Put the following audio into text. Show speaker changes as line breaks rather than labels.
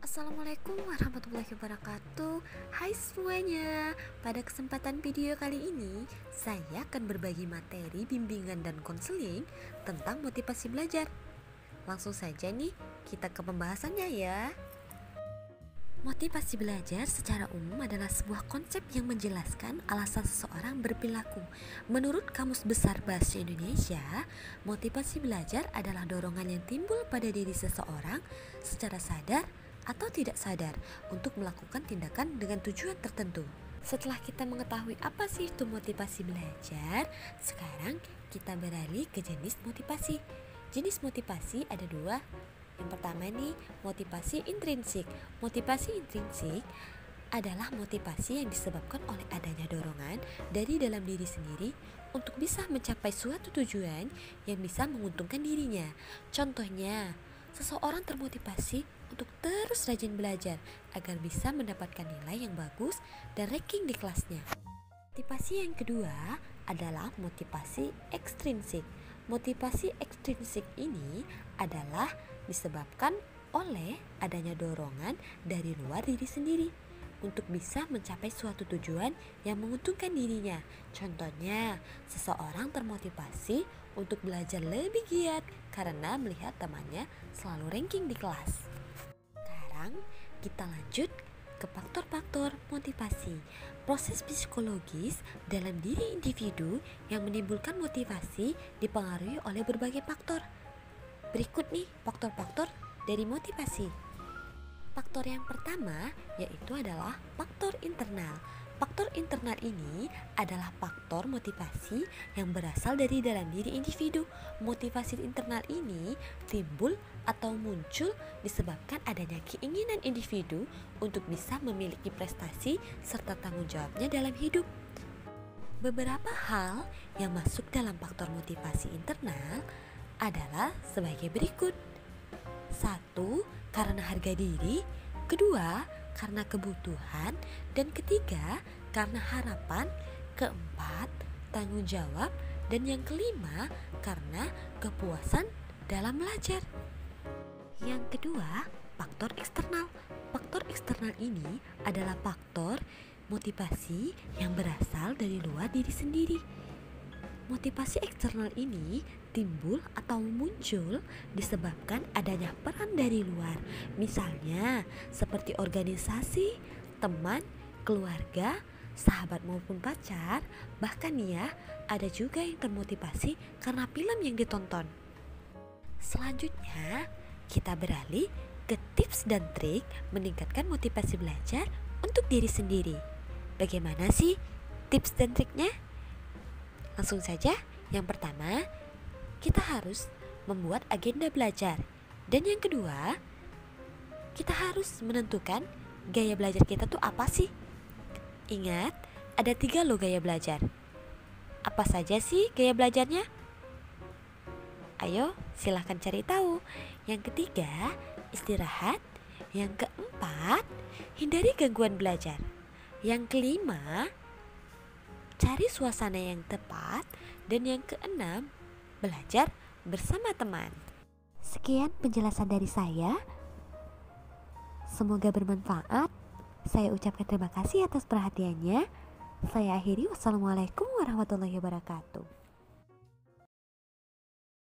Assalamualaikum warahmatullahi wabarakatuh. Hai semuanya. Pada kesempatan video kali ini saya akan berbagi materi bimbingan dan konseling tentang motivasi belajar. Langsung saja nih kita ke pembahasannya ya. Motivasi belajar secara umum adalah sebuah konsep yang menjelaskan alasan seseorang berperilaku. Menurut Kamus Besar Bahasa Indonesia, motivasi belajar adalah dorongan yang timbul pada diri seseorang secara sadar atau tidak sadar untuk melakukan tindakan dengan tujuan tertentu. Setelah kita mengetahui apa sih itu motivasi belajar, sekarang kita beralih ke jenis motivasi. Jenis motivasi ada dua. Yang pertama nih, motivasi intrinsik. Motivasi intrinsik adalah motivasi yang disebabkan oleh adanya dorongan dari dalam diri sendiri untuk bisa mencapai suatu tujuan yang bisa menguntungkan dirinya. Contohnya, seseorang termotivasi untuk terus rajin belajar agar bisa mendapatkan nilai yang bagus dan ranking di kelasnya. Motivasi yang kedua adalah motivasi ekstrinsik. Motivasi ekstrinsik ini adalah disebabkan oleh adanya dorongan dari luar diri sendiri untuk bisa mencapai suatu tujuan yang menguntungkan dirinya. Contohnya, seseorang termotivasi untuk belajar lebih giat karena melihat temannya selalu ranking di kelas. Sekarang kita lanjut ke faktor-faktor motivasi. Proses psikologis dalam diri individu yang menimbulkan motivasi dipengaruhi oleh berbagai faktor. Berikut nih faktor-faktor dari motivasi. Faktor yang pertama yaitu adalah faktor internal. Faktor internal ini adalah faktor motivasi yang berasal dari dalam diri individu. Motivasi internal ini timbul atau muncul disebabkan adanya keinginan individu untuk bisa memiliki prestasi serta tanggung jawabnya dalam hidup. Beberapa hal yang masuk dalam faktor motivasi internal adalah sebagai berikut. 1. Karena harga diri. 2. Karena kebutuhan. Dan 3. Karena harapan. 4. Tanggung jawab. Dan yang 5. Karena kepuasan dalam belajar. Yang kedua, faktor eksternal. Faktor eksternal ini adalah faktor motivasi yang berasal dari luar diri sendiri. Motivasi eksternal ini timbul atau muncul disebabkan adanya peran dari luar, misalnya seperti organisasi, teman, keluarga, sahabat maupun pacar. Bahkan ya, ada juga yang termotivasi karena film yang ditonton. Selanjutnya, kita beralih ke tips dan trik meningkatkan motivasi belajar untuk diri sendiri. Bagaimana sih tips dan triknya? Langsung saja, yang pertama, kita harus membuat agenda belajar. Dan yang kedua, kita harus menentukan gaya belajar kita tuh apa sih? Ingat, ada 3 loh gaya belajar. Apa saja sih gaya belajarnya? Ayo, silahkan cari tahu. Yang ketiga, istirahat. Yang keempat, hindari gangguan belajar. Yang kelima, cari suasana yang tepat. Dan yang keenam, belajar bersama teman. Sekian penjelasan dari saya. Semoga bermanfaat. Saya ucapkan terima kasih atas perhatiannya. Saya akhiri. Wassalamualaikum warahmatullahi wabarakatuh.